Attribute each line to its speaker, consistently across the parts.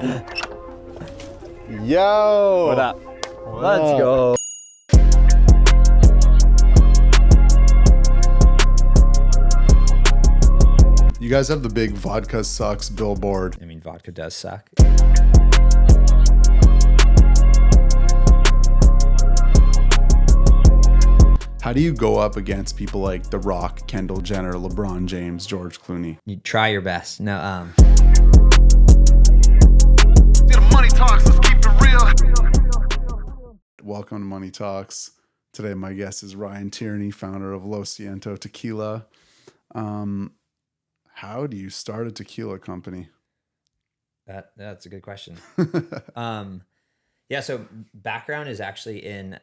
Speaker 1: Yo!
Speaker 2: What up?
Speaker 1: What
Speaker 2: Let's
Speaker 1: up?
Speaker 2: go.
Speaker 1: You guys have the big Vodka Sucks billboard.
Speaker 2: I mean, vodka does suck.
Speaker 1: How do you go up against people like The Rock, Kendall Jenner, LeBron James, George Clooney?
Speaker 2: You try your best. No,
Speaker 3: The money talks, let's keep it real.
Speaker 1: Welcome to Money Talks. Today my guest is Ryan Tierney, founder of Lo Siento Tequila. How do you start a tequila company?
Speaker 2: that's a good question. Yeah, so background is actually in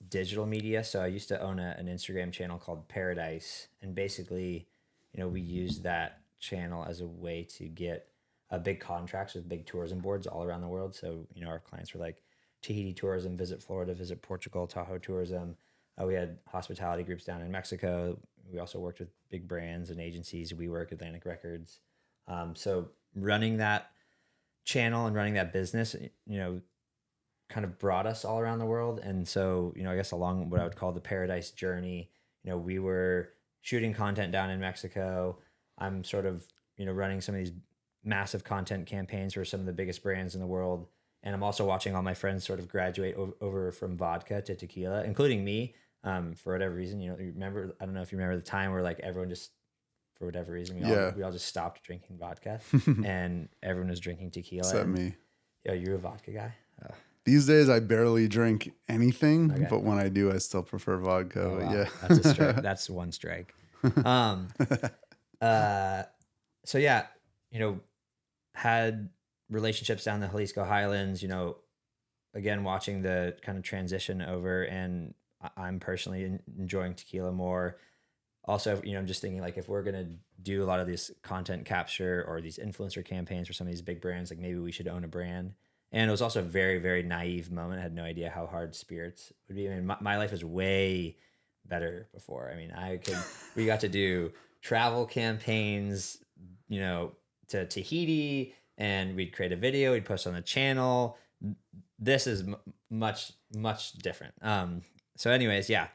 Speaker 2: digital media. So I used to own an Instagram channel called Paradise, and basically, we used that channel as a way to get big contracts with big tourism boards all around the world. So, our clients were like Tahiti Tourism, Visit Florida, Visit Portugal, Tahoe Tourism. We had hospitality groups down in Mexico. We also worked with big brands and agencies. We work Atlantic Records. So running that channel and running that business, kind of brought us all around the world. And so, I guess along what I would call the Paradise journey, we were shooting content down in Mexico. I'm sort of, running some of these massive content campaigns for some of the biggest brands in the world. And I'm also watching all my friends sort of graduate over from vodka to tequila, including me. For whatever reason, you remember, I don't know if you remember the time where like everyone just, for whatever reason, we all just stopped drinking vodka and everyone was drinking tequila.
Speaker 1: Except me.
Speaker 2: Yo, you're a vodka guy? Oh.
Speaker 1: These days I barely drink anything,
Speaker 2: Okay.
Speaker 1: but when I do, I still prefer vodka.
Speaker 2: Oh,
Speaker 1: But
Speaker 2: wow.
Speaker 1: yeah.
Speaker 2: That's a strike. That's one strike. So yeah, had relationships down the Jalisco Highlands, again, watching the kind of transition over, and I'm personally enjoying tequila more. Also, I'm just thinking like, if we're going to do a lot of this content capture or these influencer campaigns for some of these big brands, like maybe we should own a brand. And it was also a very, very naive moment. I had no idea how hard spirits would be. I mean, my life was way better before. I mean, we got to do travel campaigns, to Tahiti, and we'd create a video, we'd post on the channel. This is much, much different. So anyways, yeah,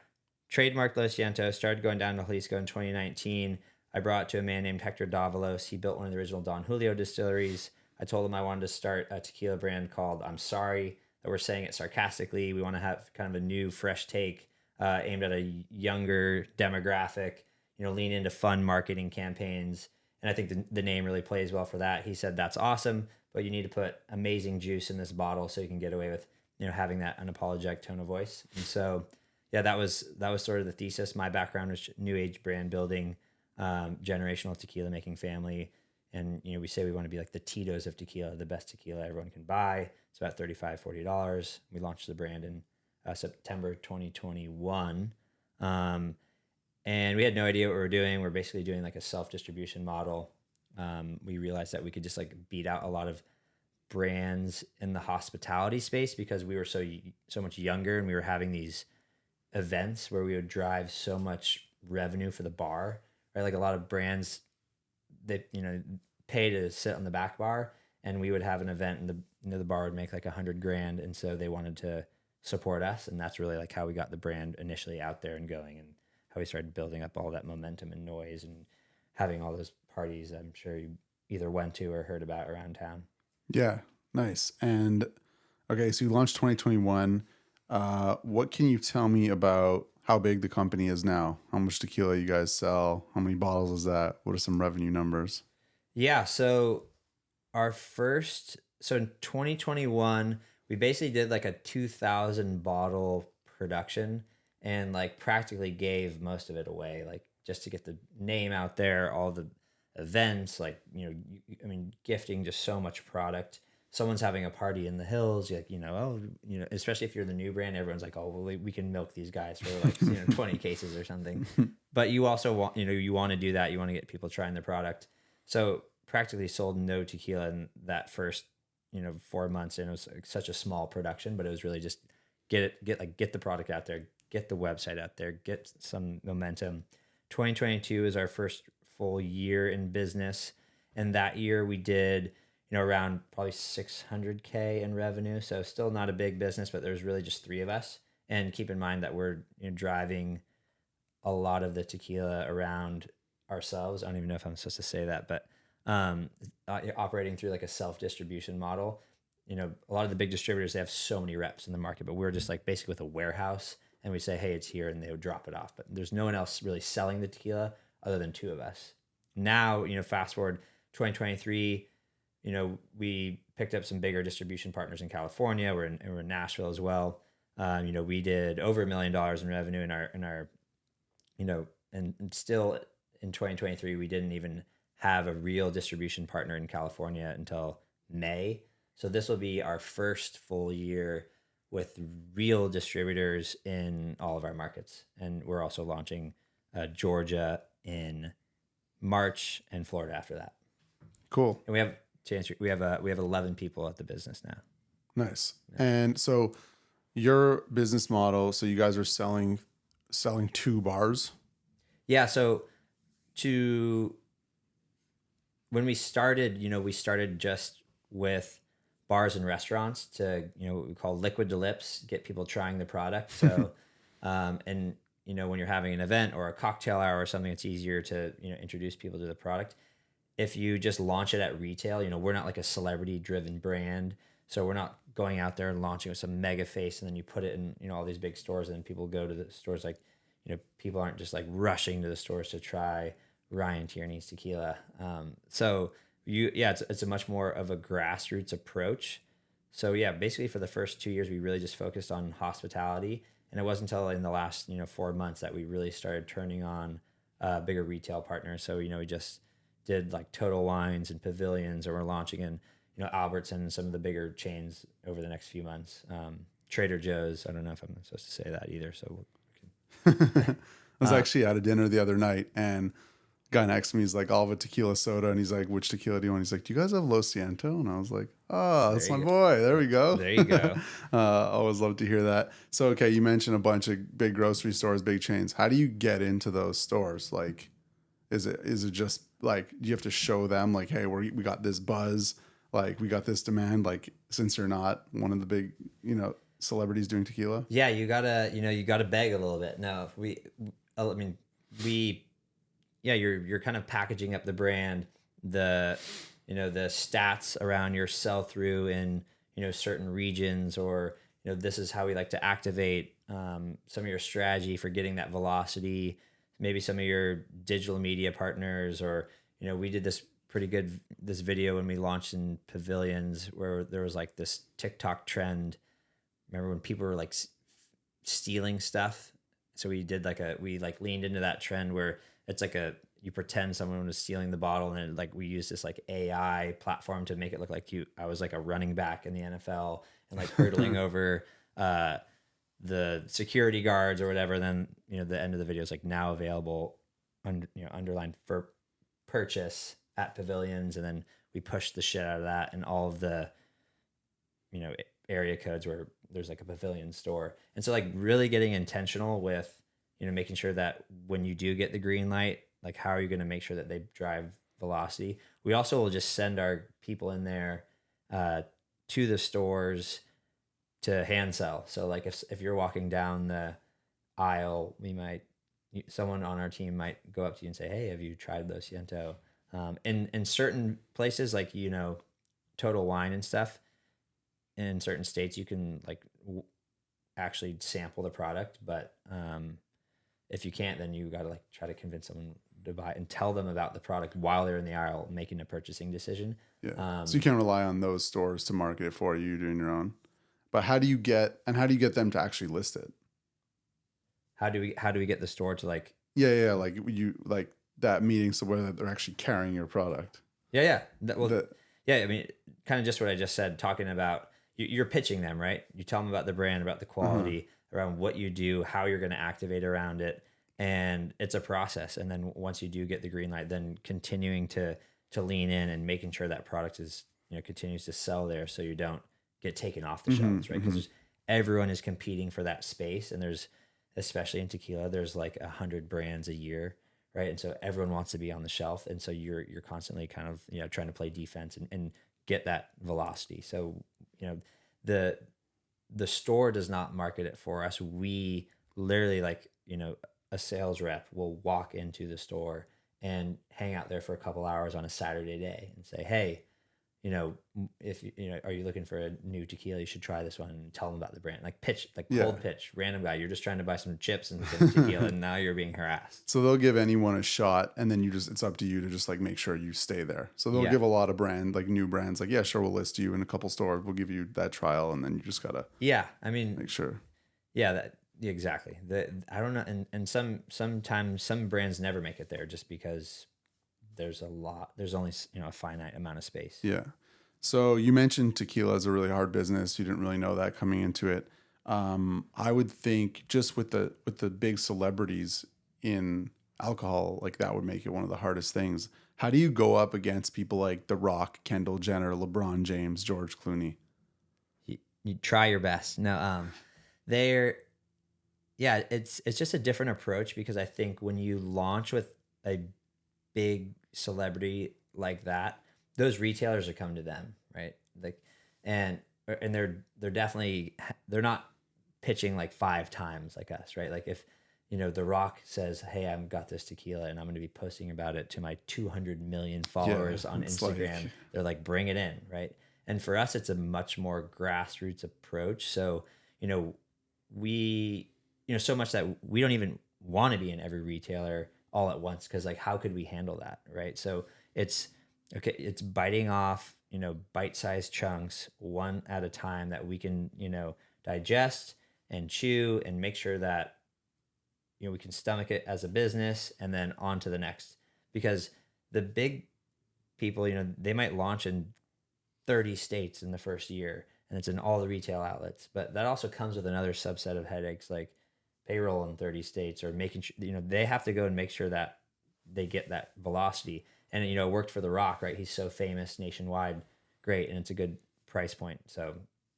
Speaker 2: trademarked Lo Siento, started going down to Jalisco in 2019. I brought it to a man named Hector Davalos. He built one of the original Don Julio distilleries. I told him I wanted to start a tequila brand called I'm Sorry, that we're saying it sarcastically. We want to have kind of a new, fresh take aimed at a younger demographic, lean into fun marketing campaigns. And I think the name really plays well for that. He said, that's awesome, but you need to put amazing juice in this bottle so you can get away with, having that unapologetic tone of voice. And so, yeah, that was sort of the thesis. My background was new age brand building, generational tequila making family. And, we say we want to be like the Tito's of tequila, the best tequila everyone can buy. It's about $35, $40. We launched the brand in September 2021. And we had no idea what we were doing. We're basically doing like a self-distribution model. We realized that we could just like beat out a lot of brands in the hospitality space because we were so much younger, and we were having these events where we would drive so much revenue for the bar, right? Like a lot of brands that, pay to sit on the back bar, and we would have an event, and the bar would make like $100,000. And so they wanted to support us. And that's really like how we got the brand initially out there and going, and how we started building up all that momentum and noise and having all those parties I'm sure you either went to or heard about around town.
Speaker 1: Yeah, nice. And okay, so you launched 2021. What can you tell me about how big the company is now? How much tequila you guys sell? How many bottles is that? What are some revenue numbers?
Speaker 2: Yeah, so in 2021, we basically did like a 2,000 bottle production, and like practically gave most of it away, like just to get the name out there, all the events, like, gifting just so much product. Someone's having a party in the hills, you're like, especially if you're the new brand, everyone's like, oh, well, we can milk these guys for like, 20 cases or something. But you also want, you want to do that. You want to get people trying the product. So practically sold no tequila in that first, 4 months. And it was like such a small production, but it was really just get the product out there, get the website out there, get some momentum. 2022 is our first full year in business. And that year we did, around probably 600K in revenue. So still not a big business, but there's really just 3 of us. And keep in mind that we're driving a lot of the tequila around ourselves. I don't even know if I'm supposed to say that, but operating through like a self-distribution model. A lot of the big distributors, they have so many reps in the market, but we're just like basically with a warehouse, and we say, hey, it's here, and they would drop it off. But there's no one else really selling the tequila other than 2 of us. Now, fast forward 2023, we picked up some bigger distribution partners in California. We're in Nashville as well. We did over $1 million in revenue in our and still in 2023, we didn't even have a real distribution partner in California until May. So this will be our first full year with real distributors in all of our markets. And we're also launching Georgia in March and Florida after that.
Speaker 1: Cool.
Speaker 2: And we have 11 people at the business now.
Speaker 1: Nice. Yeah. And so your business model, so you guys are selling 2 bars?
Speaker 2: Yeah, so when we started, we started just with bars and restaurants to, what we call liquid to lips, get people trying the product. So, and, when you're having an event or a cocktail hour or something, it's easier to, introduce people to the product. If you just launch it at retail, we're not like a celebrity driven brand. So we're not going out there and launching with some mega face and then you put it in, all these big stores and then people go to the stores. Like, people aren't just like rushing to the stores to try Ryan Tierney's tequila. It's a much more of a grassroots approach. So yeah, basically for the first 2 years, we really just focused on hospitality. And it wasn't until in the last, 4 months that we really started turning on bigger retail partners. So, we just did like Total Wines and Pavilions, or we're launching in, Albertsons and some of the bigger chains over the next few months. Trader Joe's, I don't know if I'm supposed to say that either. So
Speaker 1: I was actually at a dinner the other night, and guy next to me is like, I'll have a tequila soda, and he's like, which tequila do you want? He's like, do you guys have Lo Siento? And I was like, oh, that's my boy. There we go.
Speaker 2: There you go.
Speaker 1: Always love to hear that. So, okay, you mentioned a bunch of big grocery stores, big chains. How do you get into those stores? Like, is it just like, do you have to show them like, hey, we got this buzz, like we got this demand, like since you're not one of the big, celebrities doing tequila?
Speaker 2: Yeah, you gotta beg a little bit. No, you're kind of packaging up the brand, the stats around your sell through in, certain regions, or, this is how we like to activate some of your strategy for getting that velocity, maybe some of your digital media partners, or, we did this video when we launched in Pavilions, where there was like this TikTok trend. Remember when people were like stealing stuff? So we did we leaned into that trend where it's like you pretend someone was stealing the bottle, and like we used this like AI platform to make it look like I was like a running back in the NFL and like hurdling over the security guards or whatever. Then, the end of the video is like now available underlined for purchase at Pavilions. And then we pushed the shit out of that and all of the, area codes where there's like a Pavilion store. And so like really getting intentional with, making sure that when you do get the green light, like how are you going to make sure that they drive velocity? We also will just send our people in there to the stores to hand sell. So like if you're walking down the aisle, someone on our team might go up to you and say, hey, have you tried Lo Siento? In certain places, like, Total Wine and stuff, in certain states, you can like actually sample the product. But if you can't, then you got to like try to convince someone to buy and tell them about the product while they're in the aisle making a purchasing decision.
Speaker 1: Yeah. So you can't rely on those stores to market it for you, doing your own. But how do you get them to actually list it?
Speaker 2: How do we get the store to like?
Speaker 1: Yeah. Like you like that meeting, so whether they're actually carrying your product.
Speaker 2: Yeah. I mean, kind of just what I just said, talking about you're pitching them, right? You tell them about the brand, about the quality, around what you do, how you're going to activate around it. And it's a process. And then once you do get the green light, then continuing to lean in and making sure that product is, continues to sell there, so you don't get taken off the shelves, right? Because everyone is competing for that space. And there's, especially in tequila, there's like 100 brands a year, right? And so everyone wants to be on the shelf. And so you're constantly kind of, trying to play defense and get that velocity. So, you know, the store does not market it for us. We literally, like, you know, a sales rep will walk into the store and hang out there for a couple hours on a Saturday day and say, hey, you know, if you know, are you looking for a new tequila? You should try this one, and tell them about the brand. Like pitch, like cold pitch, random guy. You're just trying to buy some chips and some tequila, and now you're being harassed.
Speaker 1: So they'll give anyone a shot, and then it's up to you to just like make sure you stay there. So they'll give a lot of new brands, like, yeah, sure, we'll list you in a couple stores. We'll give you that trial, and then you just gotta
Speaker 2: I mean,
Speaker 1: make sure.
Speaker 2: Exactly. I don't know, and sometimes some brands never make it there just because there's only, you know, a finite amount of space.
Speaker 1: Yeah. So you mentioned tequila is a really hard business. You didn't really know that coming into it. I would think just with the big celebrities in alcohol, like that would make it one of the hardest things. How do you go up against people like The Rock, Kendall Jenner, LeBron James, George Clooney?
Speaker 2: You try your best. No, it's just a different approach, because I think when you launch with a big celebrity like that, those retailers are coming to them, right? Like, and they're definitely, they're not pitching like 5 times like us, right? Like if, you know, The Rock says, hey, I've got this tequila and I'm going to be posting about it to my 200 million followers on Instagram. They're like, bring it in, right? And for us, it's a much more grassroots approach. So, you know, so much that we don't even want to be in every retailer all at once, because like, how could we handle that, right? So it's biting off, you know, bite-sized chunks one at a time that we can, you know, digest and chew and make sure that, you know, we can stomach it as a business, and then on to the next. Because the big people, you know, they might launch in 30 states in the first year, and it's in all the retail outlets. But that also comes with another subset of headaches, like payroll in 30 states, or making sure, you know, they have to go and make sure that they get that velocity. And, you know, it worked for The Rock, right? He's so famous nationwide. Great. And it's a good price point. So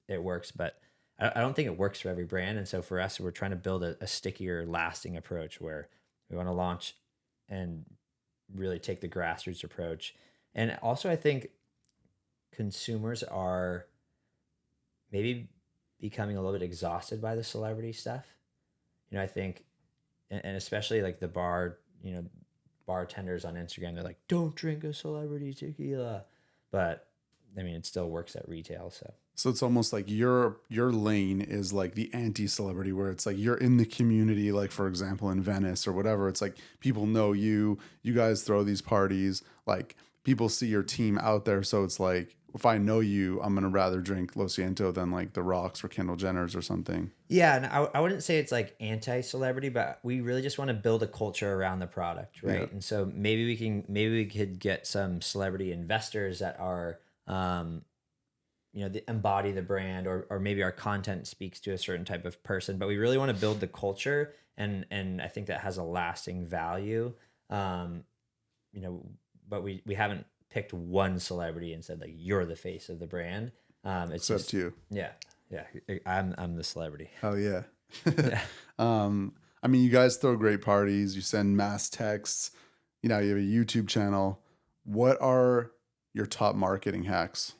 Speaker 2: it works. But I don't think it works for every brand. And so for us, we're trying to build a stickier, lasting approach where we want to launch and really take the grassroots approach. And also, I think consumers are maybe becoming a little bit exhausted by the celebrity stuff. You know, I think, and especially like the bartenders on Instagram, they're like, don't drink a celebrity tequila. But I mean, it still works at retail. So
Speaker 1: it's almost like your lane is like the anti-celebrity, where it's like you're in the community, like for example in Venice or whatever. It's like people know you guys throw these parties, like people see your team out there. So it's like, if I know you, I'm gonna rather drink Lo Siento than like the Rocks or Kendall Jenner's or something.
Speaker 2: Yeah, and I wouldn't say it's like anti-celebrity, but we really just want to build a culture around the product, right? Yeah. And so maybe we could get some celebrity investors that are, you know, embody the brand, or maybe our content speaks to a certain type of person. But we really want to build the culture, and I think that has a lasting value. You know, but we haven't picked one celebrity and said like, you're the face of the brand. It's
Speaker 1: except you.
Speaker 2: Yeah. I'm the celebrity.
Speaker 1: Oh yeah. Yeah. I mean, you guys throw great parties. You send mass texts. You know, you have a YouTube channel. What are your top marketing hacks?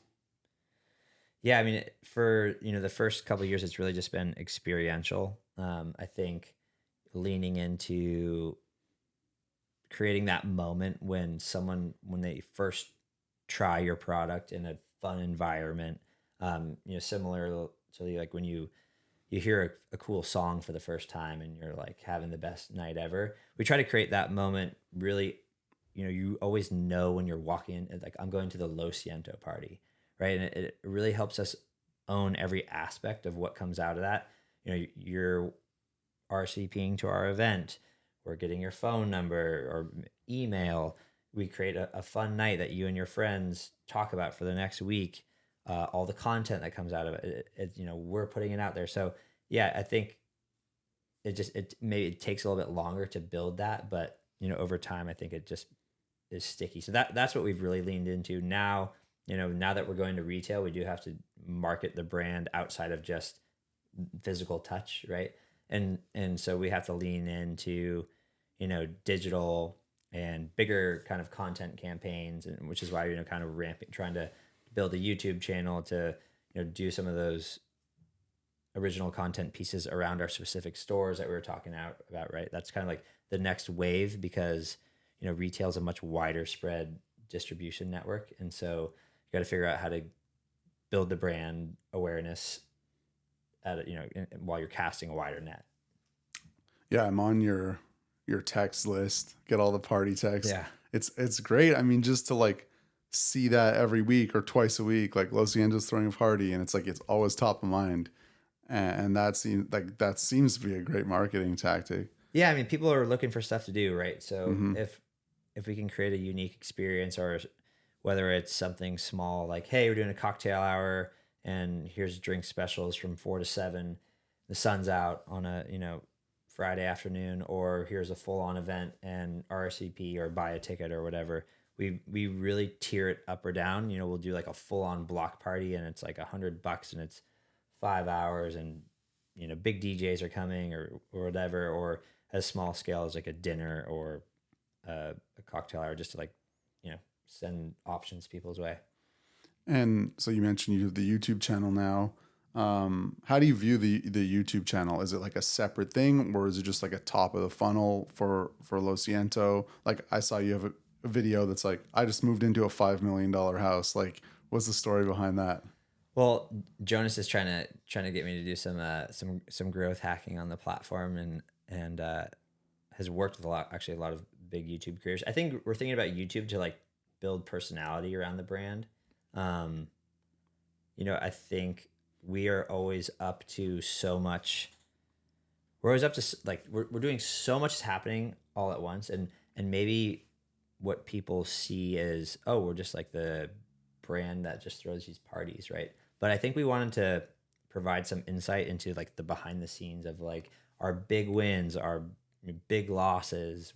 Speaker 2: Yeah, I mean, for, you know, the first couple of years, it's really just been experiential. I think leaning into creating that moment when they first try your product in a fun environment, you know, similar to like when you hear a cool song for the first time and you're like having the best night ever. We try to create that moment really, you know, you always know when you're walking in, like, I'm going to the Lo Siento party, right? And it really helps us own every aspect of what comes out of that. You know, you're RSVPing to our event, we're getting your phone number or email. We create a fun night that you and your friends talk about for the next week. All the content that comes out of it, you know, we're putting it out there. So yeah, I think it takes a little bit longer to build that, but you know, over time, I think it just is sticky. So that's what we've really leaned into now. You know, now that we're going to retail, we do have to market the brand outside of just physical touch, right? And so we have to lean into, you know, digital and bigger kind of content campaigns, and which is why, you know, kind of trying to build a YouTube channel, to do some of those original content pieces around our specific stores that we were talking about, right? That's kind of like the next wave, because retail is a much wider spread distribution network, and so you got to figure out how to build the brand awareness while you're casting a wider net.
Speaker 1: Yeah, I'm on your text list. Get all the party texts.
Speaker 2: Yeah,
Speaker 1: it's great. I mean, just to like see that every week or twice a week, like Lo Siento's throwing a party, and it's like it's always top of mind, and that seems to be a great marketing tactic.
Speaker 2: Yeah, I mean, people are looking for stuff to do, right? So if we can create a unique experience, or whether it's something small like, hey, we're doing a cocktail hour and here's drink specials from 4 to 7, the sun's out on a Friday afternoon, or here's a full-on event and RSVP or buy a ticket or whatever. We really tier it up or down. We'll do like a full-on block party and it's like $100 and it's 5 hours, and big DJs are coming or whatever, or as small scale as like a dinner or a cocktail hour, just to like send options people's way.
Speaker 1: And so you mentioned you have the YouTube channel now. How do you view the YouTube channel? Is it like a separate thing, or is it just like a top of the funnel for Lo Siento? Like I saw you have a video that's like, I just moved into a $5 million house. Like, what's the story behind that?
Speaker 2: Well, Jonas is trying to get me to do some growth hacking on the platform, and has worked with a lot of big YouTube creators. I think we're thinking about YouTube to like build personality around the brand. I think we are always up to so much. We're always up to like we're doing so much is happening all at once, and maybe what people see is, oh, we're just like the brand that just throws these parties, right? But I think we wanted to provide some insight into like the behind the scenes of like our big wins, our big losses,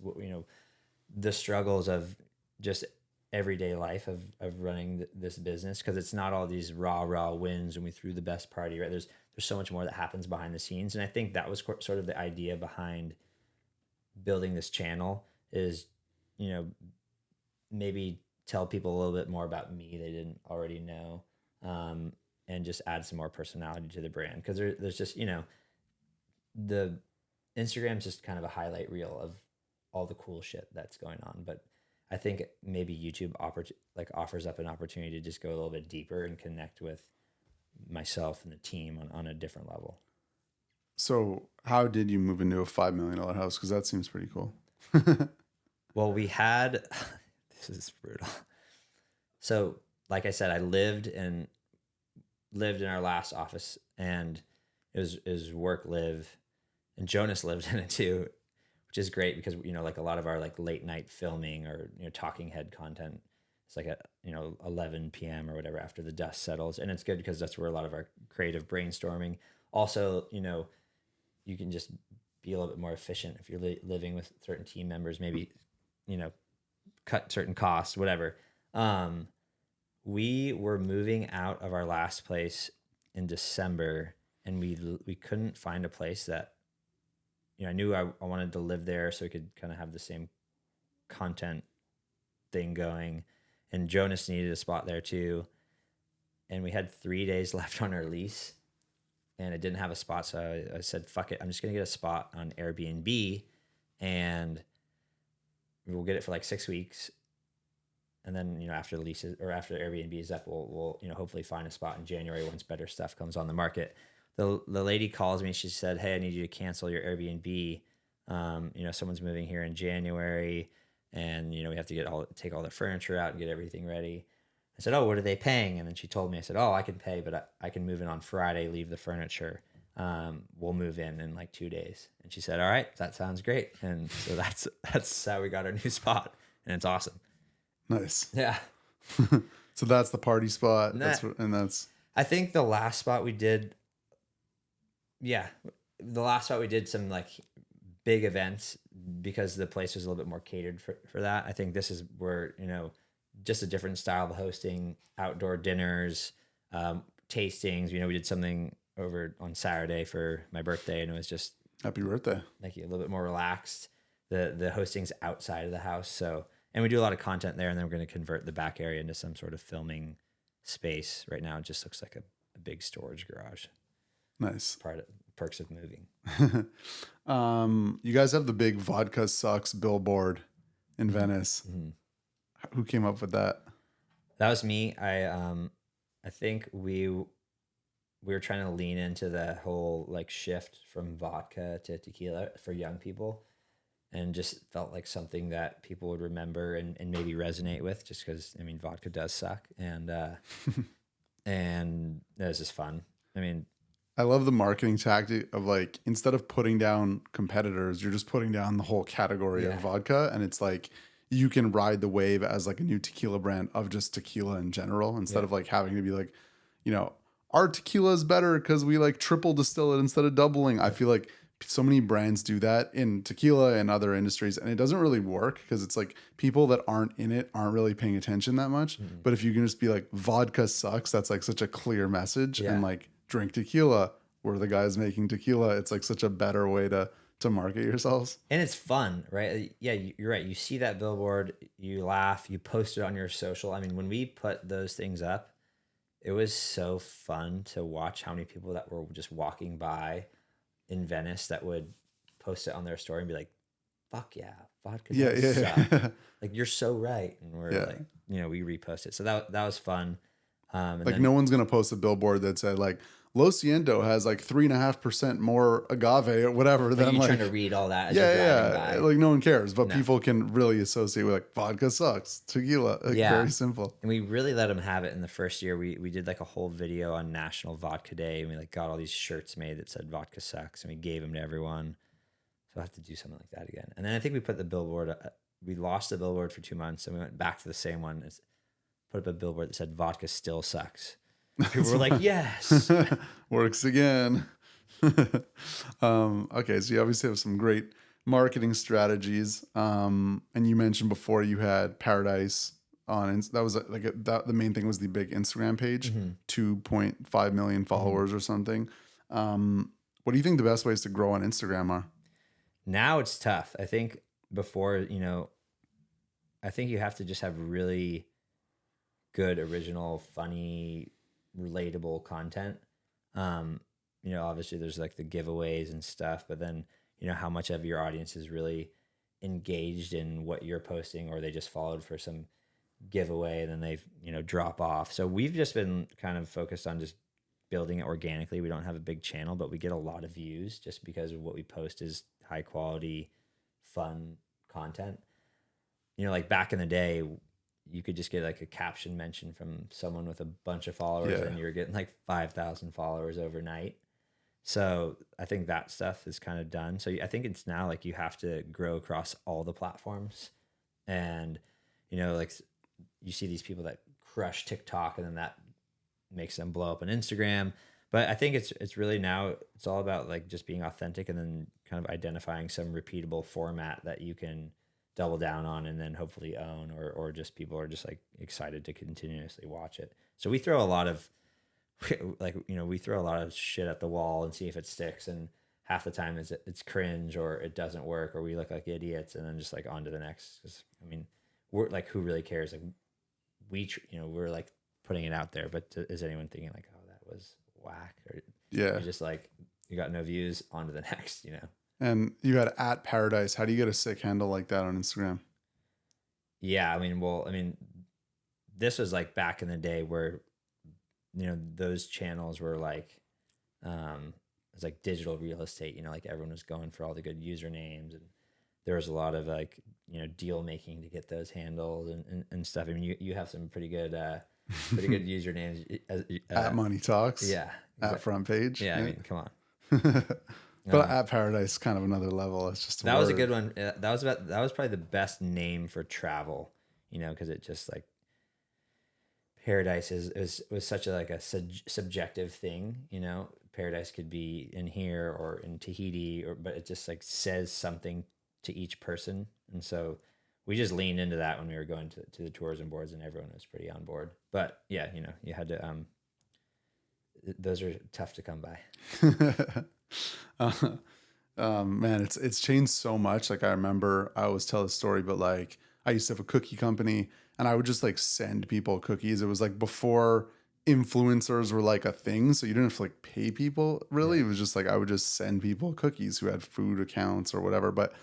Speaker 2: the struggles of just everyday life of running this business, because it's not all these raw wins and we threw the best party, right? There's so much more that happens behind the scenes, and I think that was sort of the idea behind building this channel is, maybe tell people a little bit more about me they didn't already know, and just add some more personality to the brand, because there's just the Instagram's just kind of a highlight reel of all the cool shit that's going on, but I think maybe YouTube offers up an opportunity to just go a little bit deeper and connect with myself and the team on a different level.
Speaker 1: So how did you move into a $5 million house? Because that seems pretty cool.
Speaker 2: Well, we had, this is brutal. So like I said, I lived in our last office, and it was work live, and Jonas lived in it too, which is great because like a lot of our like late night filming or talking head content, it's like at 11 p.m. or whatever after the dust settles, and it's good because that's where a lot of our creative brainstorming. Also, you can just be a little bit more efficient if you're living with certain team members. Maybe cut certain costs, whatever. We were moving out of our last place in December, and we couldn't find a place that, I knew I wanted to live there so we could kind of have the same content thing going. And Jonas needed a spot there too. And we had 3 days left on our lease, and I didn't have a spot. So I said, fuck it. I'm just going to get a spot on Airbnb, and we'll get it for like 6 weeks. And then, after the lease or after Airbnb is up, we'll hopefully find a spot in January once better stuff comes on the market. The lady calls me. She said, hey, I need you to cancel your Airbnb. Someone's moving here in January, and, we have to take all the furniture out and get everything ready. I said, oh, what are they paying? And then she told me, I said, oh, I can pay, but I can move in on Friday, leave the furniture. We'll move in like 2 days. And she said, all right, that sounds great. And so that's how we got our new spot, and it's awesome.
Speaker 1: Nice.
Speaker 2: Yeah.
Speaker 1: So that's the party spot.
Speaker 2: I think the last spot we did, some like big events because the place was a little bit more catered for that. I think this is where, just a different style of hosting, outdoor dinners, tastings. We did something over on Saturday for my birthday, and it was just
Speaker 1: happy birthday.
Speaker 2: Thank you. A little bit more relaxed. The hosting's outside of the house. So, and we do a lot of content there, and then we're going to convert the back area into some sort of filming space right now. It just looks like a big storage garage.
Speaker 1: Nice.
Speaker 2: Part of perks of moving.
Speaker 1: You guys have the big Vodka Sucks billboard in Venice.
Speaker 2: Mm-hmm.
Speaker 1: Who came up with that?
Speaker 2: That was me. I think we were trying to lean into the whole like shift from vodka to tequila for young people, and just felt like something that people would remember and maybe resonate with, just because I mean vodka does suck, and and that was just fun. I mean,
Speaker 1: I love the marketing tactic of like, instead of putting down competitors, you're just putting down the whole category of vodka. And it's like, you can ride the wave as like a new tequila brand of just tequila in general, instead of like having to be like, you know, our tequila is better because we like triple distill it instead of doubling. I feel like so many brands do that in tequila and other industries, and it doesn't really work because it's like people that aren't in it aren't really paying attention that much. But if you can just be like, vodka sucks, that's like such a clear message. And like, drink tequila, we're the guys making tequila. It's like such a better way to market yourselves.
Speaker 2: and it's fun, right? Yeah, you're right. You see that billboard, you laugh, you post it on your social. I mean, when we put those things up, it was so fun to watch how many people that were just walking by in Venice that would post it on their story and be like, fuck yeah, vodka does suck. Like, you're so right. And we're like, you know, we repost it. So that was fun. And
Speaker 1: like, no one's going to post a billboard that said like, Lo Siento has like 3.5% more agave or whatever than
Speaker 2: you're
Speaker 1: like,
Speaker 2: trying to read all that as you're driving by.
Speaker 1: like no one cares, but people can really associate with like vodka sucks, tequila, like very simple.
Speaker 2: And we really let them have it in the first year. We did like a whole video on National Vodka Day, and we like got all these shirts made that said vodka sucks, and we gave them to everyone. So I have to do something like that again. And then I think we put the billboard, we lost the billboard for 2 months, and we went back to the same one, put up a billboard that said vodka still sucks. People were like, yes.
Speaker 1: Works again. Okay, so you obviously have some great marketing strategies. And you mentioned before you had Paradise on. That was like the main thing was the big Instagram page, 2.5 million followers or something. What do you think the best ways to grow on Instagram are?
Speaker 2: Now it's tough. I think before, you know, I think you have to just have really good, original, funny, relatable content. You know, obviously there's like the giveaways and stuff, but then, you know, how much of your audience is really engaged in what you're posting, or they just followed for some giveaway and then they've, you know, drop off. So we've just been kind of focused on just building it organically. We don't have a big channel, but we get a lot of views just because of what we post is high quality, fun content. You know, like back in the day, you could just get like a caption mention from someone with a bunch of followers and you're getting like 5,000 followers overnight. So I think that stuff is kind of done. So I think it's now like you have to grow across all the platforms. And, you know, like you see these people that crush TikTok and then that makes them blow up on Instagram. But I think it's really now it's all about like just being authentic and then kind of identifying some repeatable format that you can double down on and then hopefully own, or just people are just like excited to continuously watch it. So we throw a lot of like, you know, we throw a lot of shit at the wall and see if it sticks, and half the time it's cringe or it doesn't work or we look like idiots, and then just like on to the next. 'Cause, I mean, we're like, who really cares? Like you know, we're like putting it out there, but is anyone thinking like, oh, that was whack? Or you're just like, you got no views, on to the next, you know?
Speaker 1: And you had at Paradise. How do you get a sick handle like that on Instagram?
Speaker 2: Yeah, I mean, this was like back in the day where, you know, those channels were like, it's like digital real estate, you know, like everyone was going for all the good usernames, and there was a lot of like, you know, deal making to get those handles and stuff. I mean, you have some pretty good usernames.
Speaker 1: At Money Talks.
Speaker 2: Yeah.
Speaker 1: At Front Page.
Speaker 2: Yeah, I mean, come on.
Speaker 1: But at Paradise is kind of another level. It's just
Speaker 2: was a good one. That was probably the best name for travel, you know, because it just like Paradise was such a subjective thing, you know. Paradise could be in here or in Tahiti, but it just like says something to each person, and so we just leaned into that when we were going to the tourism boards, and everyone was pretty on board. But yeah, you know, you had to those are tough to come by.
Speaker 1: Man, it's changed so much. Like I remember, I always tell the story, but like I used to have a cookie company, and I would just like send people cookies. It was like before influencers were like a thing, so you didn't have to like pay people really. It was just like I would just send people cookies who had food accounts or whatever. But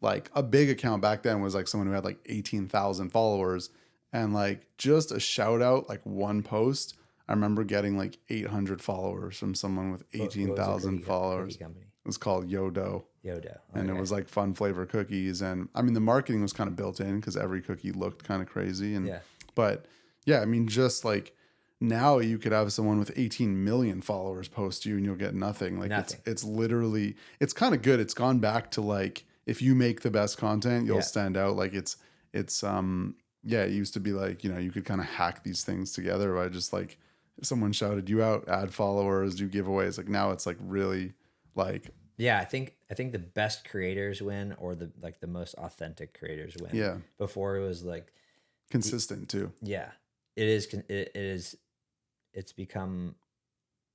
Speaker 1: like a big account back then was like someone who had like 18,000 followers, and like just a shout out, like one post. I remember getting like 800 followers from someone with
Speaker 2: What was the
Speaker 1: 18,000
Speaker 2: cookie
Speaker 1: followers.
Speaker 2: company?
Speaker 1: It was called Yodo.
Speaker 2: Yodo.
Speaker 1: And it was like fun flavor cookies. And I mean, the marketing was kind of built in because every cookie looked kind of crazy. And, but yeah, I mean, just like now you could have someone with 18 million followers post you and you'll get nothing. Like it's literally, it's kind of good. It's gone back to like, if you make the best content, you'll stand out. Like it used to be like, you know, you could kind of hack these things together by just like, if someone shouted you out, add followers, do giveaways. Like now it's like really like,
Speaker 2: yeah, I think the best creators win, or the most authentic creators win.
Speaker 1: Yeah.
Speaker 2: Before it was like
Speaker 1: consistent too.
Speaker 2: Yeah, it is. It is. It's become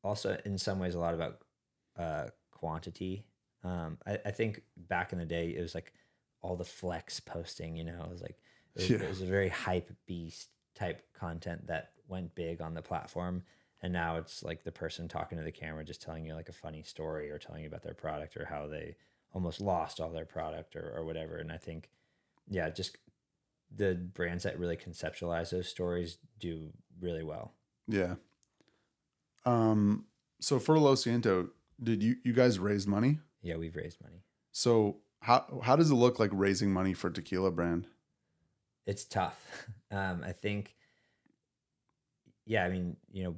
Speaker 2: also in some ways a lot about quantity. I think back in the day it was like all the flex posting. You know, it was like it was a very hype beast type content that went big on the platform. And now it's like the person talking to the camera, just telling you like a funny story or telling you about their product or how they almost lost all their product or whatever. And I think, yeah, just the brands that really conceptualize those stories do really well.
Speaker 1: Yeah. So for Lo Siento, did you guys raise money?
Speaker 2: Yeah, we've raised money.
Speaker 1: So how does it look like raising money for tequila brand?
Speaker 2: It's tough. I think, yeah, I mean, you know,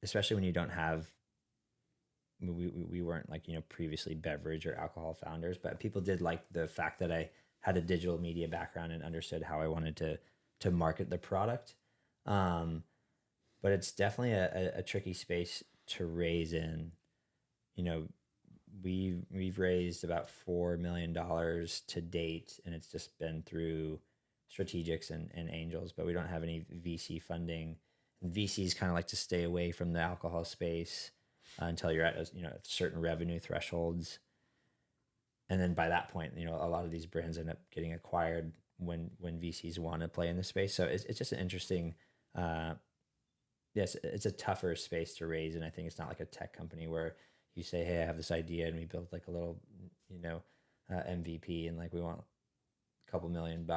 Speaker 2: especially when you don't have, we weren't like, you know, previously beverage or alcohol founders, but people did like the fact that I had a digital media background and understood how I wanted to market the product. But it's definitely a tricky space to raise in. You know, we've raised about $4 million to date, and it's just been through strategics and angels, but we don't have any VC funding. And VCs kind of like to stay away from the alcohol space until you're at certain revenue thresholds, and then by that point, you know, a lot of these brands end up getting acquired when VCs want to play in the space. So it's just an interesting. Yes, it's a tougher space to raise, and I think it's not like a tech company where you say, "Hey, I have this idea," and we build like a little, you know, MVP, and like we want a couple $1 million.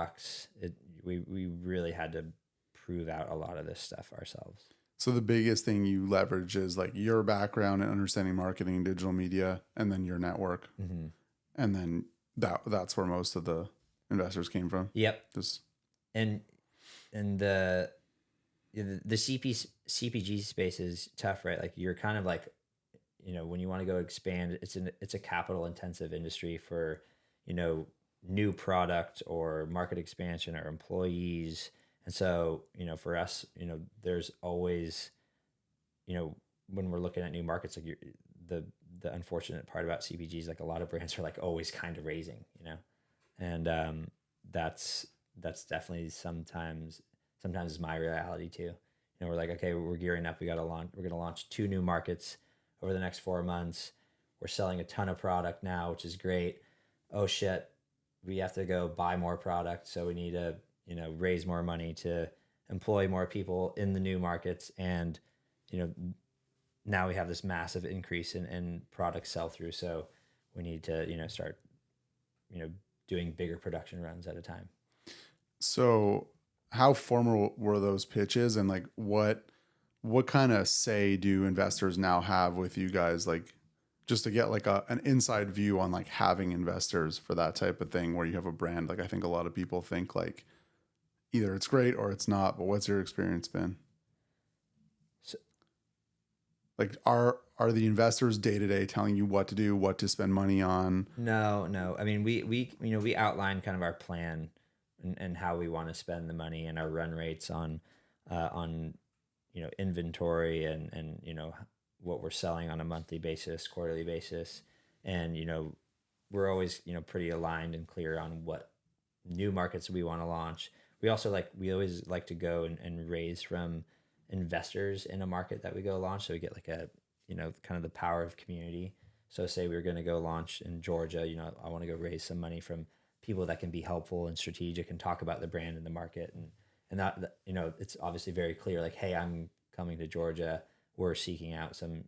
Speaker 2: We really had to prove out a lot of this stuff ourselves.
Speaker 1: So the biggest thing you leverage is like your background and understanding marketing and digital media, and then your network, and then that's where most of the investors came from.
Speaker 2: Yep.
Speaker 1: And
Speaker 2: the CPG space is tough, right? Like you're kind of like, you know, when you want to go expand, it's a capital intensive industry for, you know, new product or market expansion or employees. And so, you know, for us, you know, there's always, you know, when we're looking at new markets, like the unfortunate part about CPGs, like a lot of brands are like always kind of raising, you know, and that's definitely sometimes is my reality too. You know, we're like, okay, we're gearing up. We're going to launch 2 new markets over the next 4 months. We're selling a ton of product now, which is great. Oh shit, we have to go buy more product. So we need to, you know, raise more money to employ more people in the new markets. And, you know, now we have this massive increase in product sell through. So we need to, you know, start, you know, doing bigger production runs at a time.
Speaker 1: So how formal were those pitches, and like what kind of say do investors now have with you guys, like just to get like an inside view on like having investors for that type of thing where you have a brand? Like I think a lot of people think like either it's great or it's not, but what's your experience been?
Speaker 2: So,
Speaker 1: like are the investors day to day telling you what to do, what to spend money on?
Speaker 2: No. I mean, we you know, we outlined kind of our plan and how we want to spend the money and our run rates on you know, inventory and you know, what we're selling on a monthly basis, quarterly basis. And, you know, we're always, you know, pretty aligned and clear on what new markets we want to launch. We also we always like to go and raise from investors in a market that we go launch. So we get like a, you know, kind of the power of community. So say we were going to go launch in Georgia, you know, I want to go raise some money from people that can be helpful and strategic and talk about the brand in the market and you know, it's obviously very clear, like, hey, I'm coming to Georgia. We're seeking out some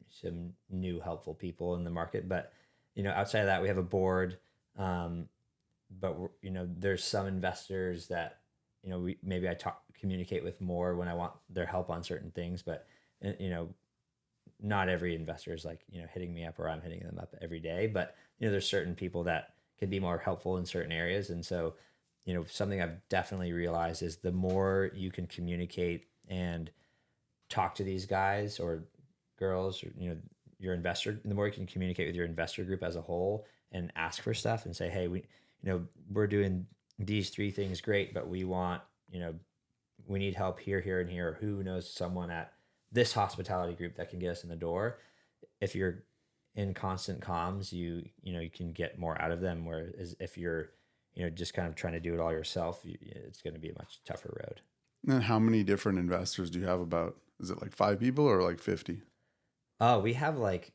Speaker 2: new helpful people in the market. But, you know, outside of that, we have a board. But you know, there's some investors that, you know, maybe I communicate with more when I want their help on certain things. But, you know, not every investor is like, you know, hitting me up or I'm hitting them up every day. But, you know, there's certain people that could be more helpful in certain areas. And so, you know, something I've definitely realized is the more you can communicate and talk to these guys or girls, or, you know, your investor, the more you can communicate with your investor group as a whole and ask for stuff and say, hey, you know, we're doing these 3 things great, but we want, you know, we need help here, here, and here. Or who knows someone at this hospitality group that can get us in the door? If you're in constant comms, you know, you can get more out of them. Whereas if you're, you know, just kind of trying to do it all yourself, it's going to be a much tougher road.
Speaker 1: And how many different investors do you have about? Is it like 5 people or like 50?
Speaker 2: Oh, we have like,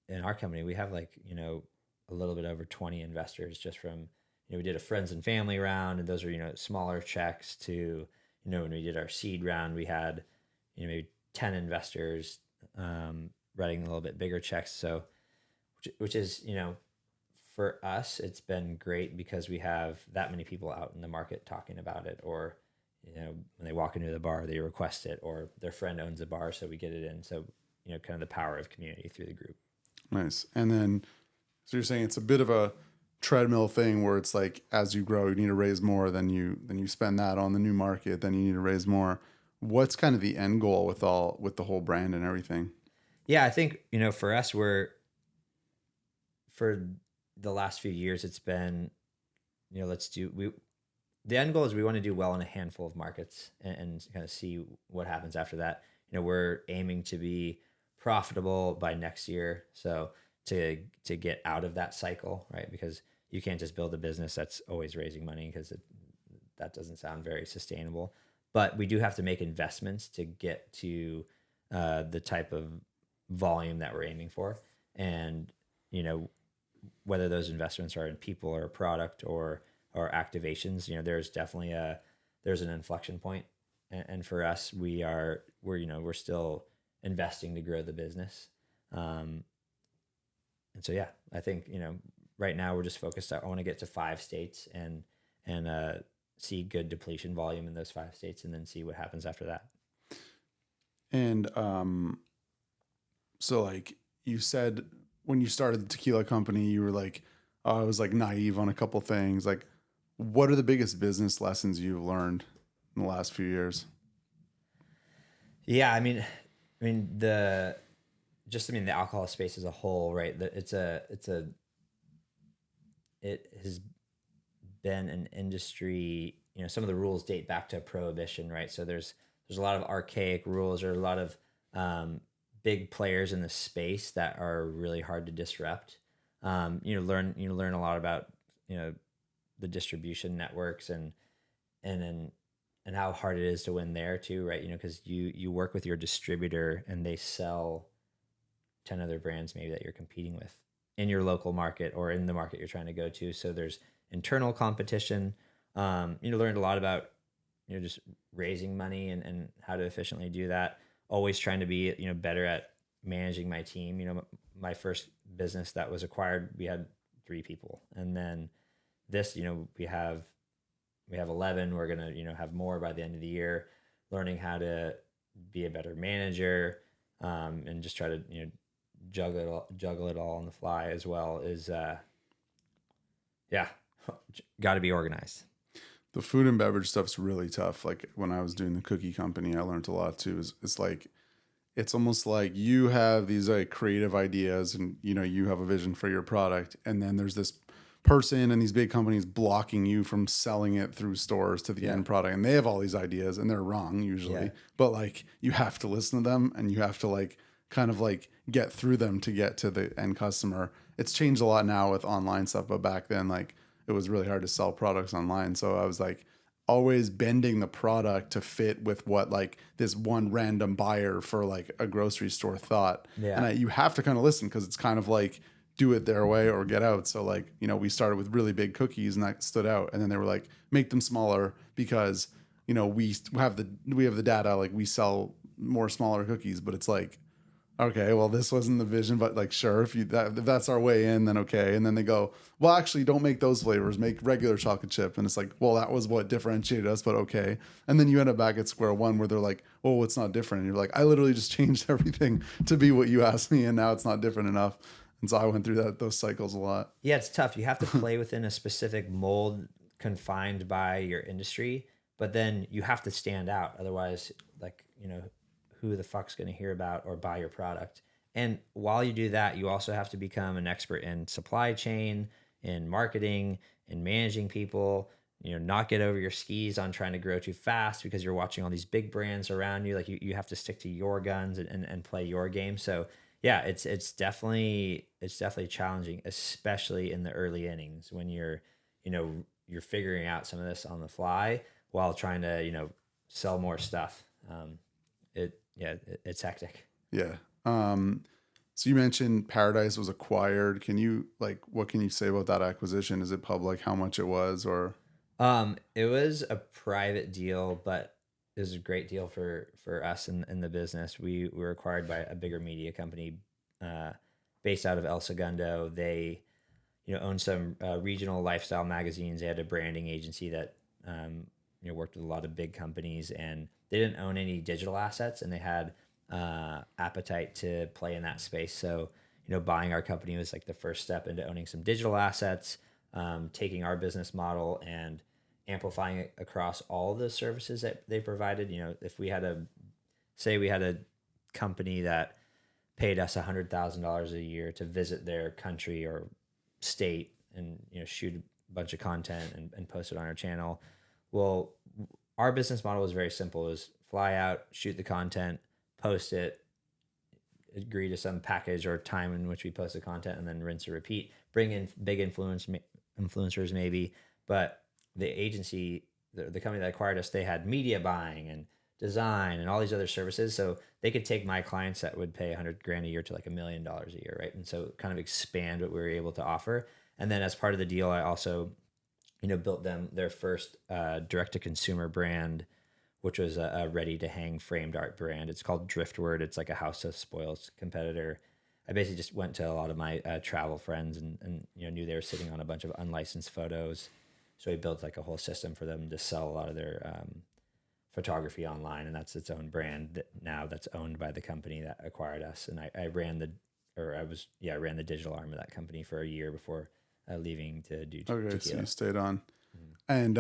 Speaker 2: in our company, we have like, you know, a little bit over 20 investors just from, you know, we did a friends and family round, and those are, you know, smaller checks to, you know, when we did our seed round, we had, you know, maybe 10 investors writing a little bit bigger checks. So, which is, you know, for us, it's been great because we have that many people out in the market talking about it, or, you know, when they walk into the bar, they request it, or their friend owns a bar, so we get it in. So, you know, kind of the power of community through the group.
Speaker 1: Nice. And then, so you're saying it's a bit of a treadmill thing where it's like, as you grow, you need to raise more, then you spend that on the new market, then you need to raise more. What's kind of the end goal with the whole brand and everything?
Speaker 2: Yeah, I think, you know, for us, for the last few years, it's been, you know, the end goal is we want to do well in a handful of markets and kind of see what happens after that. You know, we're aiming to be profitable by next year. So to get out of that cycle, right? Because you can't just build a business that's always raising money, because that doesn't sound very sustainable. But we do have to make investments to get to the type of volume that we're aiming for. And, you know, whether those investments are in people or product or activations, you know, there's definitely there's an inflection point. And for us, we're still investing to grow the business. And so, yeah, I think, you know, right now we're just focused. I want to get to 5 states and see good depletion volume in those 5 states, and then see what happens after that.
Speaker 1: And so like you said, when you started the tequila company, you were like, oh, I was like naive on a couple things. Like, what are the biggest business lessons you've learned in the last few years?
Speaker 2: Yeah, I mean the alcohol space as a whole, right? It has been an industry, you know, some of the rules date back to prohibition, right? So there's a lot of archaic rules, or a lot of big players in the space that are really hard to disrupt. You learn a lot about, you know, the distribution networks and how hard it is to win there too, right? You know, because you work with your distributor and they sell 10 other brands maybe that you're competing with in your local market or in the market you're trying to go to. So there's internal competition. Learned a lot about, you know, just raising money and how to efficiently do that. Always trying to be, you know, better at managing my team. You know, my first business that was acquired, we had 3 people, and then this, you know, we have 11. We're gonna, you know, have more by the end of the year. Learning how to be a better manager, and just try to, you know, juggle it all on the fly as well is, got to be organized.
Speaker 1: The food and beverage stuff's really tough. Like when I was doing the cookie company, I learned a lot too. It's like, it's almost like you have these like creative ideas and, you know, you have a vision for your product. And then there's this person and these big companies blocking you from selling it through stores to the end product. And they have all these ideas and they're wrong usually, but like you have to listen to them and you have to like kind of like get through them to get to the end customer. It's changed a lot now with online stuff, but back then, like, it was really hard to sell products online. So I was like always bending the product to fit with what like this one random buyer for like a grocery store thought. Yeah. And you have to kind of listen, because it's kind of like do it their way or get out. So like, you know, we started with really big cookies and that stood out. And then they were like, make them smaller because you know, we have the data, like we sell more smaller cookies, but it's like, okay, well, this wasn't the vision, but like, sure, if that's our way in, then okay. And then they go, well, actually, don't make those flavors, make regular chocolate chip. And it's like, well, that was what differentiated us, but okay. And then you end up back at square one where they're like, oh, it's not different. And you're like, I literally just changed everything to be what you asked me, and now it's not different enough. And so I went through those cycles a lot.
Speaker 2: Yeah, it's tough. You have to play within a specific mold confined by your industry, but then you have to stand out. Otherwise, like, you know, who the fuck's going to hear about or buy your product? And while you do that, you also have to become an expert in supply chain, in marketing, in managing people, you know, not get over your skis on trying to grow too fast because you're watching all these big brands around you. Like you have to stick to your guns and play your game. So yeah, it's definitely challenging, especially in the early innings when you're figuring out some of this on the fly while trying to, you know, sell more stuff. It's hectic.
Speaker 1: Yeah. So you mentioned Paradise was acquired. What can you say about that acquisition? Is it public? How much it was, or?
Speaker 2: It was a private deal, but it was a great deal for us in the business. We were acquired by a bigger media company, based out of El Segundo. They, you know, owned some regional lifestyle magazines. They had a branding agency that, worked with a lot of big companies, and they didn't own any digital assets, and they had appetite to play in that space. So, you know, buying our company was like the first step into owning some digital assets, taking our business model and amplifying it across all the services that they provided. You know, if we had a company that paid us $100,000 a year to visit their country or state and, you know, shoot a bunch of content and post it on our channel. Well, our business model was very simple. It was fly out, shoot the content, post it, agree to some package or time in which we post the content, and then rinse and repeat. Bring in big influencers maybe, but the agency, the company that acquired us, they had media buying and design and all these other services. So they could take my clients that would pay $100,000 a year to like $1 million a year, right? And so kind of expand what we were able to offer. And then as part of the deal, I also, you know, built them their first direct-to-consumer brand, which was a ready-to-hang framed art brand. It's called Driftword. It's like a House of Spoils competitor. I basically just went to a lot of my travel friends and you know, knew they were sitting on a bunch of unlicensed photos. So we built like a whole system for them to sell a lot of their photography online, and that's its own brand that's owned by the company that acquired us. And I ran the digital arm of that company for a year before leaving to do
Speaker 1: Okay,
Speaker 2: Tequila.
Speaker 1: so you stayed on. And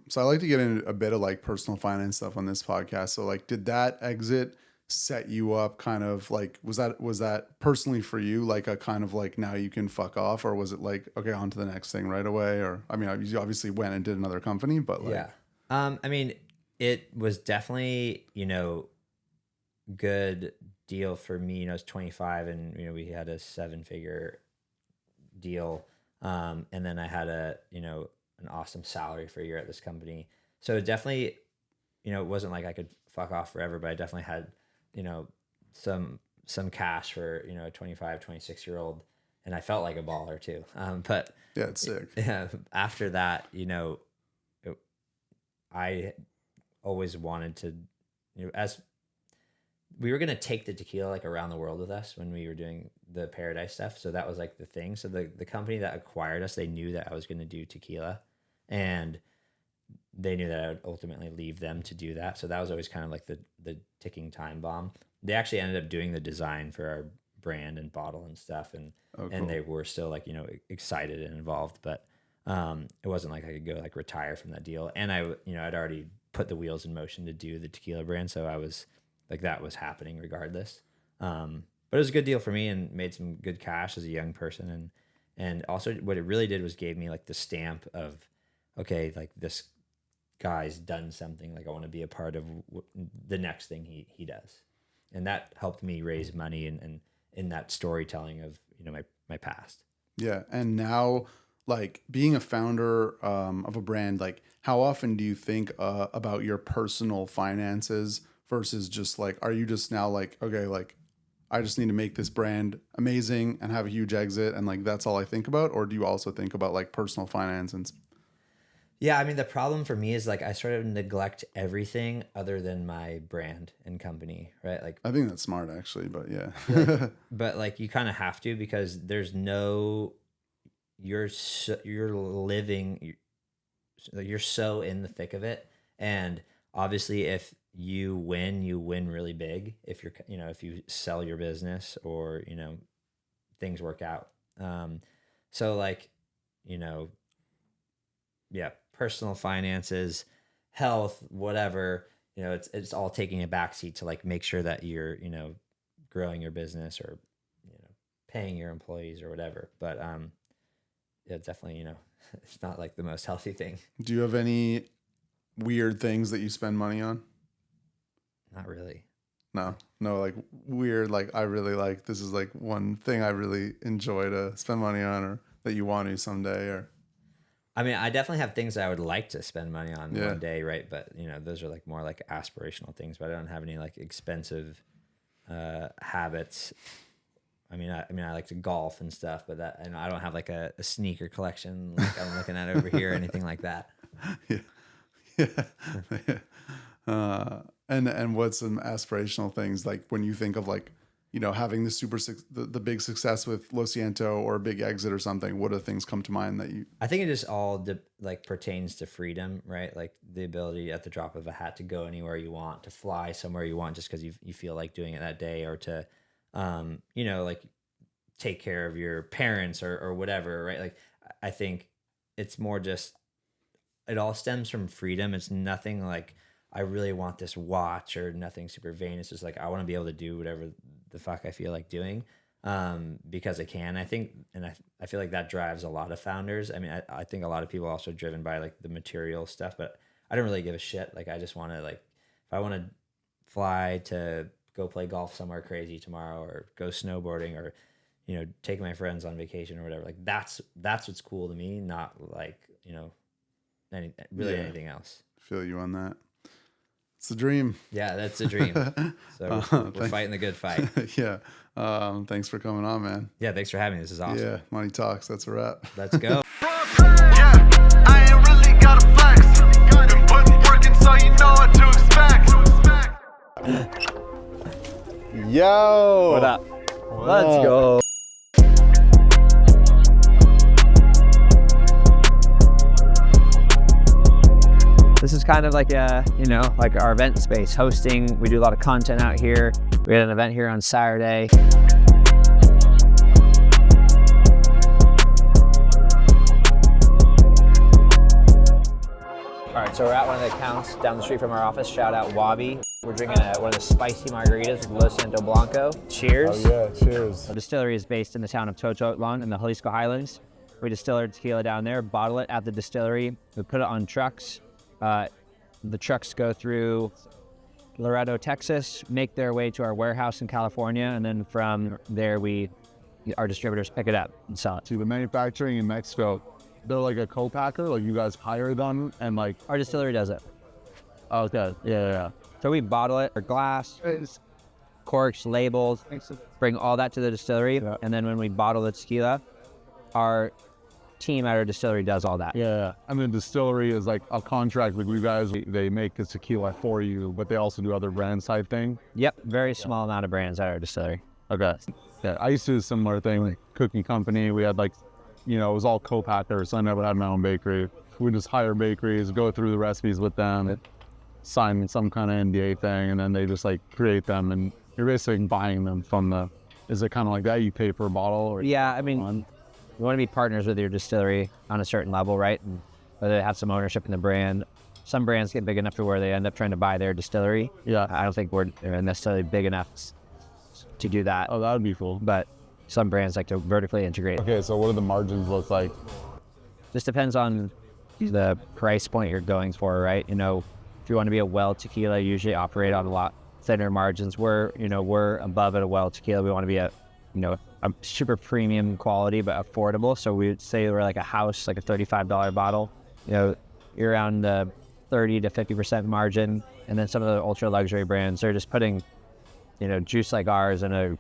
Speaker 1: so I like to get into a bit of like personal finance stuff on this podcast. So like, did that exit set you up kind of like, was that personally for you, like a kind of like, now you can fuck off, or was it like, okay, on to the next thing right away? Or, I mean, you obviously went and did another company, but like,
Speaker 2: yeah. I mean, it was definitely, you know, good deal for me. You know, I was 25 and, you know, we had a 7-figure deal. And then I had an awesome salary for a year at this company. So it definitely, you know, it wasn't like I could fuck off forever, but I definitely had, you know, some cash for, you know, a 25, 26-year-old. And I felt like a baller too. But
Speaker 1: yeah, it's sick.
Speaker 2: After that, you know, I always wanted to, you know, as we were going to take the tequila like around the world with us when we were doing the Paradise stuff. So that was like the thing. So the company that acquired us, they knew that I was going to do tequila, and they knew that I would ultimately leave them to do that. So that was always kind of like the ticking time bomb. They actually ended up doing the design for our brand and bottle and stuff. And,
Speaker 1: cool.
Speaker 2: And they were still like, you know, excited and involved, but it wasn't like I could go like retire from that deal. And I'd already put the wheels in motion to do the tequila brand. So I was like, that was happening regardless. But it was a good deal for me and made some good cash as a young person. And also what it really did was gave me like the stamp of, okay, like this guy's done something, like I want to be a part of the next thing he does. And that helped me raise money and in that storytelling of, you know, my past.
Speaker 1: Yeah. And now, like being a founder of a brand, like how often do you think about your personal finances versus just like, are you just now like, okay, like I just need to make this brand amazing and have a huge exit and like that's all I think about? Or do you also think about like personal finance and
Speaker 2: Yeah, I mean, the problem for me is like I sort of neglect everything other than my brand and company, right? Like,
Speaker 1: I think that's smart actually, but yeah.
Speaker 2: but like you kind of have to, because there's no, you're living, you're so in the thick of it. And obviously if you win really big. If you're, if you sell your business or, things work out. So like, yeah, personal finances, health, whatever, it's all taking a backseat to like make sure that you're, growing your business or, paying your employees or whatever. But yeah, definitely, it's not like the most healthy thing.
Speaker 1: Do you have any weird things that you spend money on?
Speaker 2: Not really.
Speaker 1: No, like weird, like I really like, this is like one thing I really enjoy to spend money on, or that you want to someday, or.
Speaker 2: I mean, I definitely have things I would like to spend money on
Speaker 1: Yeah.
Speaker 2: one day, right? But those are like more like aspirational things. But I don't have any like expensive habits. I mean, I like to golf and stuff, but that, and I don't have like a sneaker collection like I'm looking at over here or anything like that.
Speaker 1: Yeah. And what's some aspirational things like when you think of like, having the big success with Lo Siento or a big exit or something? What are things come to mind that you?
Speaker 2: I think it just all like pertains to freedom, right? Like the ability at the drop of a hat to go anywhere you want, to fly somewhere you want, just because you feel like doing it that day, or to, like take care of your parents or whatever, right? Like I think it's more just, it all stems from freedom. It's nothing like I really want this watch or nothing super vain. It's just like I want to be able to do whatever the fuck I feel like doing, because I can. I think, and I feel like that drives a lot of founders. I mean, I think a lot of people are also driven by like the material stuff, but I don't really give a shit. Like I just want to, like, if I want to fly to go play golf somewhere crazy tomorrow, or go snowboarding, or take my friends on vacation or whatever, like that's what's cool to me, not like anything else.
Speaker 1: Feel you on that. It's a dream.
Speaker 2: Yeah, that's the dream. So we're fighting the good fight.
Speaker 1: Yeah. Thanks for coming on, man.
Speaker 2: Yeah, thanks for having me. This is awesome.
Speaker 1: Yeah, Money Talks. That's a wrap.
Speaker 2: Let's go.
Speaker 3: Yeah, I ain't really gotta flex. Been putting work in, so you know what to expect.
Speaker 1: Yo.
Speaker 2: What up? Let's go. This is kind of like like our event space, hosting. We do a lot of content out here. We had an event here on Saturday. All right, so we're at one of the accounts down the street from our office. Shout out Wabi. We're drinking one of the spicy margaritas with Lo Siento Blanco. Cheers.
Speaker 4: Oh yeah, cheers.
Speaker 2: The distillery is based in the town of Tototlan in the Jalisco Highlands. We distill our tequila down there, bottle it at the distillery. We put it on trucks. The trucks go through Laredo, Texas, make their way to our warehouse in California, and then from there our distributors pick it up and sell it.
Speaker 4: See, the manufacturing in Mexico, they're like a co-packer, like you guys hire them and like...
Speaker 2: Our distillery does it.
Speaker 4: Oh, okay, yeah.
Speaker 2: So we bottle it, or glass, corks, labels, bring all that to the distillery, and then when we bottle the tequila, our team at our distillery does all that.
Speaker 4: Yeah, and the distillery is like a contract with you guys. They make the tequila for you, but they also do other brands type thing.
Speaker 2: Yep, very small amount of brands at our distillery.
Speaker 4: Okay. Yeah, I used to do a similar thing, like cooking company. We had like, it was all co-packers. I never had my own bakery. We just hire bakeries, go through the recipes with them, sign some kind of NDA thing, and then they just like create them, and you're basically buying them from the... Is it kind of like that? You pay per bottle? Or
Speaker 2: yeah, I mean, you want to be partners with your distillery on a certain level, right? And whether they have some ownership in the brand. Some brands get big enough to where they end up trying to buy their distillery.
Speaker 4: Yeah.
Speaker 2: I don't think we're necessarily big enough to do that.
Speaker 4: Oh, that would be cool.
Speaker 2: But some brands like to vertically integrate.
Speaker 4: Okay, so what do the margins look like?
Speaker 2: Just depends on the price point you're going for, right? If you want to be a well tequila, you usually operate on a lot thinner margins. We're above at a well tequila. We want to be a super premium quality, but affordable. So we would say we're like a house, like a $35 bottle. You're around the 30 to 50% margin. And then some of the ultra luxury brands, they're just putting, juice like ours in a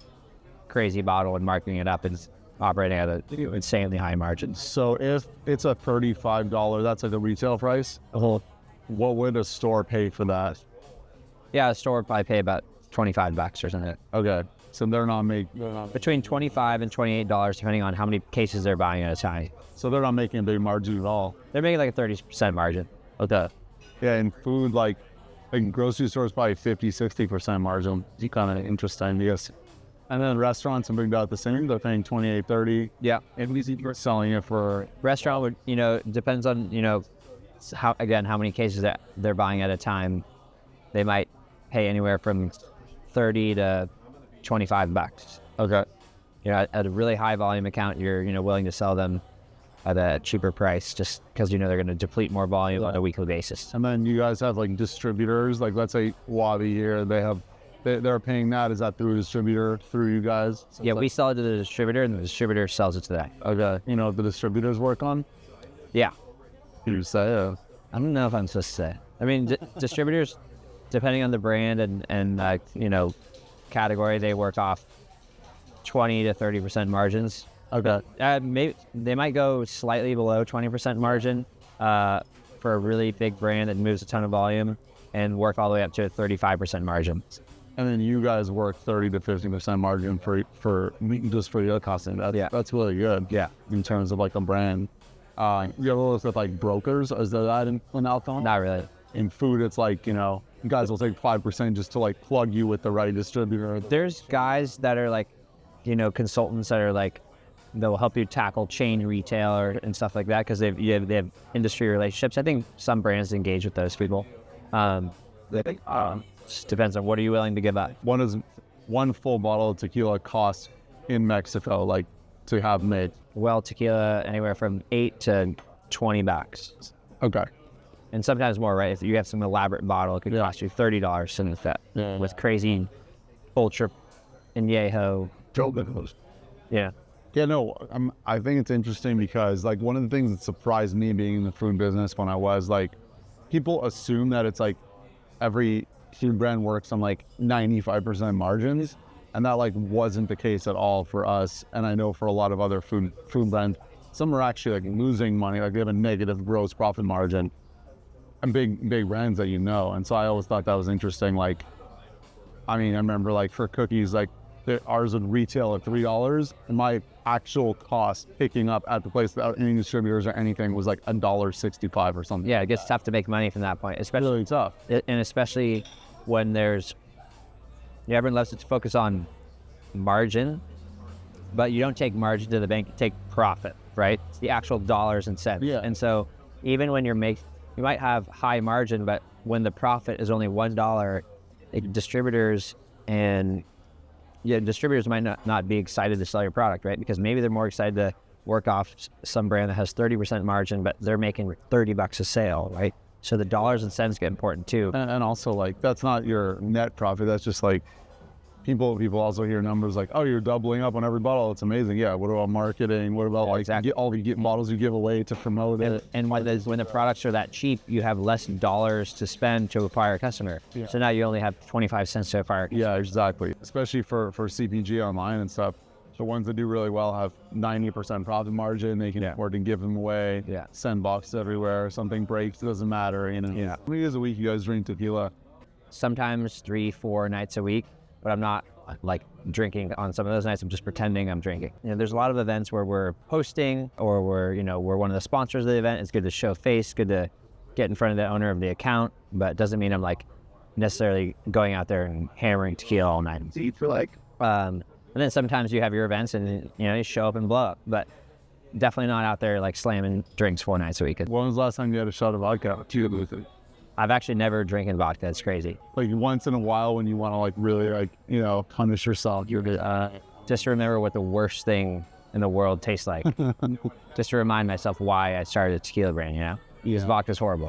Speaker 2: crazy bottle and marking it up. And operating at an insanely high margin.
Speaker 4: So if it's a $35, that's like the retail price. What would a store pay for that?
Speaker 2: Yeah, a store would probably pay about $25 or something.
Speaker 4: Okay, so they're not
Speaker 2: Between $25 and $28, depending on how many cases they're buying at a time.
Speaker 4: so they're not making a big margin at all.
Speaker 2: They're making like a 30% margin.
Speaker 4: Okay. Yeah, and food, like grocery stores, probably 50-60% margin. It's kind of interesting, yes. And then restaurants are big about the same. They're paying 28-30.
Speaker 2: Yeah.
Speaker 4: And we're selling it for
Speaker 2: Restaurant would, depends on, how many cases that they're buying at a time. They might pay anywhere from $30 to $25.
Speaker 4: okay.
Speaker 2: At a really high volume account, you're willing to sell them at a cheaper price just because they're going to deplete more volume on a weekly basis.
Speaker 4: And then you guys have like distributors, like let's say Wabi here, they're paying that. Is that through a distributor, through you guys? So
Speaker 2: Yeah, we sell it to the distributor, and the distributor sells it to them.
Speaker 4: Okay. The distributors work on?
Speaker 2: Yeah.
Speaker 4: You say it.
Speaker 2: I don't know if I'm supposed to say. I mean, distributors, depending on the brand and category, they work off 20 to 30% margins.
Speaker 4: Okay.
Speaker 2: Maybe they might go slightly below 20% margin for a really big brand that moves a ton of volume, and work all the way up to a 35% margin.
Speaker 4: And then you guys work 30 to 50% margin for just for your costing. That's really good.
Speaker 2: Yeah.
Speaker 4: In terms of like a brand. You ever work with like brokers? Is there that in alcohol?
Speaker 2: Not really.
Speaker 4: In food, it's like, you guys will take 5% just to like plug you with the right distributor.
Speaker 2: There's guys that are like, consultants that are like, they'll help you tackle chain retail and stuff like that because they have industry relationships. I think some brands engage with those people. Just depends on what are you willing to give up.
Speaker 4: One full bottle of tequila costs in Mexico, like to have made.
Speaker 2: Well, tequila anywhere from $8 to $20.
Speaker 4: Okay.
Speaker 2: And sometimes more, right? If you have some elaborate bottle, it could cost you $30 in the fit with crazy ultra añejo. Yeah.
Speaker 4: Yeah, no, I think it's interesting because like one of the things that surprised me being in the food business when I was like, people assume that it's like every food brand works on like 95% margins, and that like wasn't the case at all for us. And I know for a lot of other food brands, some are actually like losing money, like they have a negative gross profit margin, and big brands that And so I always thought that was interesting. Like, I mean, I remember like for cookies, like ours would retail at $3, and my actual cost picking up at the place without any distributors or anything was like $1.65 or something.
Speaker 2: Yeah, it gets tough to make money from that point, especially
Speaker 4: really tough.
Speaker 2: And especially when everyone loves to focus on margin, but you don't take margin to the bank, you take profit, right? It's the actual dollars and cents.
Speaker 4: Yeah.
Speaker 2: And so even when you might have high margin, but when the profit is only $1, distributors might not be excited to sell your product, right? Because maybe they're more excited to work off some brand that has 30% margin, but they're making $30 a sale, right? So the dollars and cents get important too.
Speaker 4: And also like, that's not your net profit. That's just like, people also hear numbers like, oh, you're doubling up on every bottle. It's amazing. Yeah. What about marketing? What about all the bottles you give away to promote it?
Speaker 2: And when the products are that cheap, you have less dollars to spend to acquire a customer. Yeah. So now you only have 25 cents to acquire a customer.
Speaker 4: Yeah, exactly. Especially for CPG online and stuff. The ones that do really well have 90% profit margin. They can afford to give them away.
Speaker 2: Yeah.
Speaker 4: Send boxes everywhere. Something breaks, it doesn't matter.
Speaker 2: Yeah.
Speaker 4: How many days a week you guys drink tequila?
Speaker 2: Sometimes 3-4 nights a week, but I'm not like drinking on some of those nights. I'm just pretending I'm drinking. There's a lot of events where we're hosting or we're one of the sponsors of the event. It's good to show face, good to get in front of the owner of the account, but it doesn't mean I'm like necessarily going out there and hammering tequila all night. And then sometimes you have your events and you show up and blow up, but definitely not out there like slamming drinks 4 nights a week.
Speaker 4: When was the last time you had a shot of vodka?
Speaker 2: I've actually never drinking vodka. It's crazy.
Speaker 4: Like once in a while when you want to like really like, punish yourself.
Speaker 2: You're just to remember what the worst thing in the world tastes like. Just to remind myself why I started a tequila brand, Because vodka's horrible.